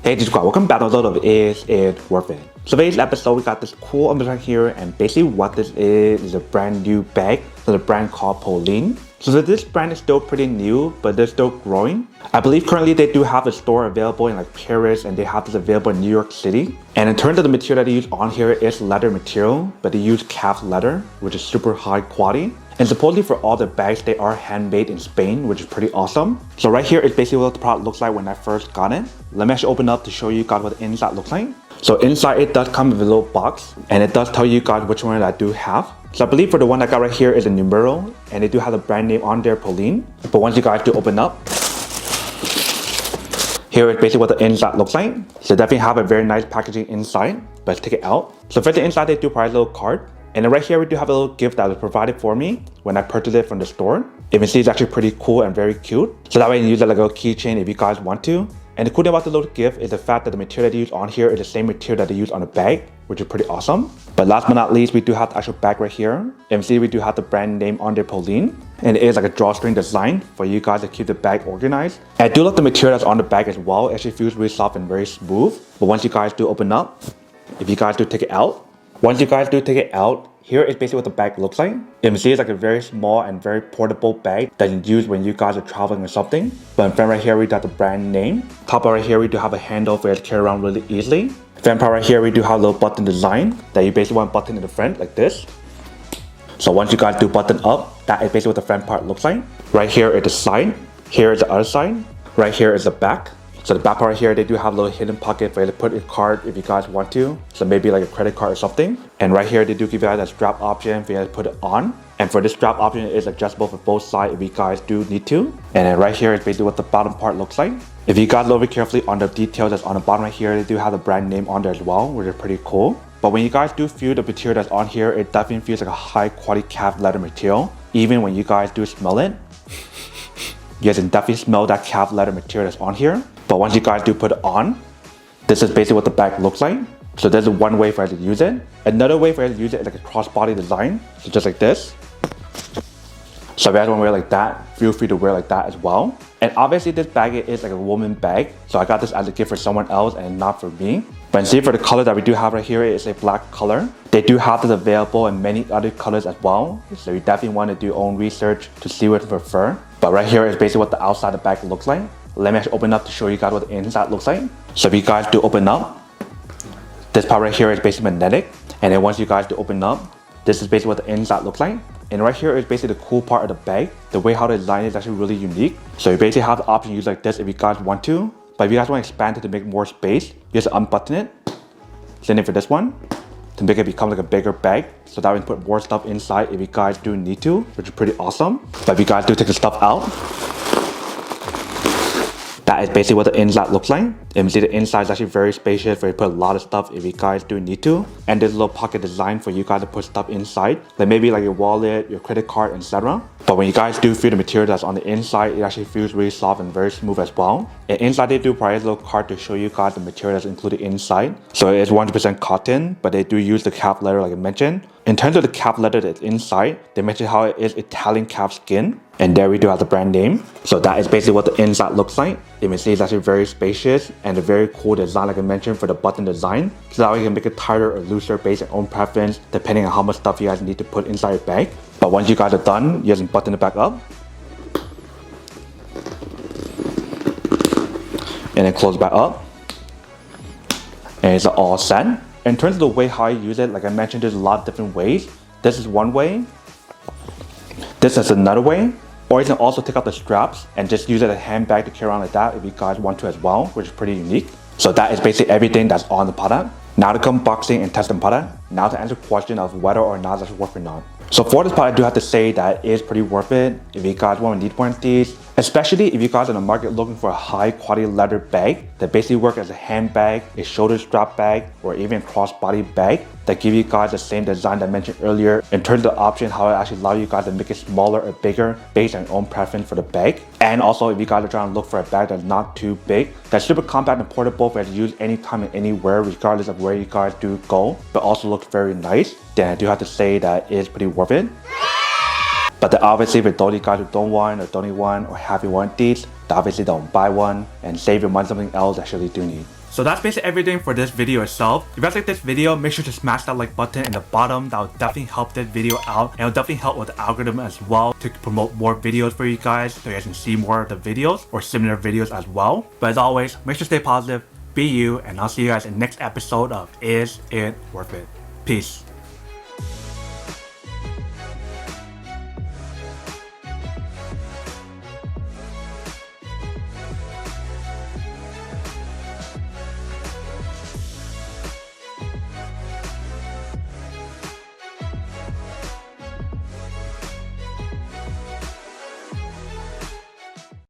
Hey Discord, welcome back to another of Is It Worth It? So today's episode, we got this cool unboxing here, and basically what this is a brand new bag for the brand called Polene. So this brand is still pretty new, but they're still growing. I believe currently they do have a store available in like Paris, and they have this available in New York City. And in terms of the material that they use on here is leather material, but they use calf leather, which is super high quality. And supposedly for all the bags, they are handmade in Spain, which is pretty awesome. So right here is basically what the product looks like when I first got it. Let me actually open up to show you guys what the inside looks like. So inside it does come with a little box, and it does tell you guys which one I do have. So I believe for the one I got right here is a numero, and they do have the brand name on there, Polene. But once you guys do open up, here is basically what the inside looks like. So definitely have a very nice packaging inside, but let's take it out. So for the inside, they do provide a little card. And then right here, we do have a little gift that was provided for me when I purchased it from the store. You can see it's actually pretty cool and very cute. So that way you can use it like a little keychain if you guys want to. And the cool thing about the little gift is the fact that the material that they use on here is the same material that they use on the bag, which is pretty awesome. But last but not least, we do have the actual bag right here. You can see we do have the brand name on there, Polene. And it is like a drawstring design for you guys to keep the bag organized. And I do love the material that's on the bag as well. It actually feels really soft and very smooth. But once you guys do open up, if you guys do take it out, here is basically what the bag looks like. You can see it's like a very small and very portable bag that you can use when you guys are traveling or something. But in front right here, we got the brand name. Top right here, we do have a handle for you to carry around really easily. Front part right here, we do have a little button design that you basically want to button in the front like this. So once you guys do button up, that is basically what the front part looks like. Right here is the side. Here is the other side. Right here is the back. So the back part right here, they do have a little hidden pocket for you to put a card if you guys want to. So maybe like a credit card or something. And right here, they do give you guys a strap option for you to put it on. And for this strap option, it is adjustable for both sides if you guys do need to. And then right here is basically what the bottom part looks like. If you guys look very carefully on the details that's on the bottom right here, they do have the brand name on there as well, which is pretty cool. But when you guys do feel the material that's on here, it definitely feels like a high quality calf leather material. Even when you guys do smell it, you guys can definitely smell that calf leather material that's on here. But once you guys do put it on, this is basically what the bag looks like. So there's one way for you to use it. Another way for you to use it is like a crossbody design. So just like this. So if you guys want to wear like that, feel free to wear like that as well. And obviously this bag is like a woman bag. So I got this as a gift for someone else and not for me. But see, for the color that we do have right here, it's a black color. They do have this available in many other colors as well. So you definitely want to do your own research to see what you prefer. But right here is basically what the outside of the bag looks like. Let me actually open up to show you guys what the inside looks like. So if you guys do open up, this part right here is basically magnetic. And then once you guys do open up, this is basically what the inside looks like. And right here is basically the cool part of the bag. The way how the design is actually really unique. So you basically have the option to use like this if you guys want to. But if you guys want to expand it to make more space, you just unbutton it. Same thing for this one, to make it become like a bigger bag. So that way you can put more stuff inside if you guys do need to, which is pretty awesome. But if you guys do take the stuff out, that is basically what the inside looks like. You can see the inside is actually very spacious, where you put a lot of stuff if you guys do need to. And there's a little pocket design for you guys to put stuff inside, like maybe like your wallet, your credit card, etc. But when you guys do feel the material that's on the inside, it actually feels really soft and very smooth as well. And inside they do provide a little card to show you guys the material that's included inside. So it is 100% cotton, but they do use the calf leather like I mentioned. In terms of the calf leather that's inside, they mentioned how it is Italian calf skin. And there we do have the brand name. So that is basically what the inside looks like. You can see it's actually very spacious and a very cool design like I mentioned for the button design. So that way you can make it tighter or looser based on your own preference, depending on how much stuff you guys need to put inside your bag. But once you guys are done, you guys can button it back up. And then close it back up. And it's all set. In terms of the way how I use it, like I mentioned, there's a lot of different ways. This is one way. This is another way. Or you can also take out the straps and just use it as a handbag to carry around like that if you guys want to as well, which is pretty unique. So that is basically everything that's on the product. Now to come unboxing and test the product. Now to answer the question of whether or not that's worth it or not. So for this product, I do have to say that it is pretty worth it if you guys want to need one of these. Especially if you guys are in the market looking for a high quality leather bag that basically works as a handbag, a shoulder strap bag, or even a crossbody bag that give you guys the same design that I mentioned earlier in terms of the option how it actually allows you guys to make it smaller or bigger based on your own preference for the bag. And also if you guys are trying to look for a bag that's not too big, that's super compact and portable for you to use anytime and anywhere regardless of where you guys do go, but also looks very nice, then I do have to say that it is pretty worth it. But then obviously for those of you guys who don't want or don't need one or have you want these, obviously don't buy one and save your money on something else that you actually do need. So that's basically everything for this video itself. If you guys like this video, make sure to smash that like button in the bottom. That will definitely help this video out, and it will definitely help with the algorithm as well to promote more videos for you guys so you guys can see more of the videos or similar videos as well. But as always, make sure to stay positive, be you, and I'll see you guys in the next episode of Is It Worth It? Peace.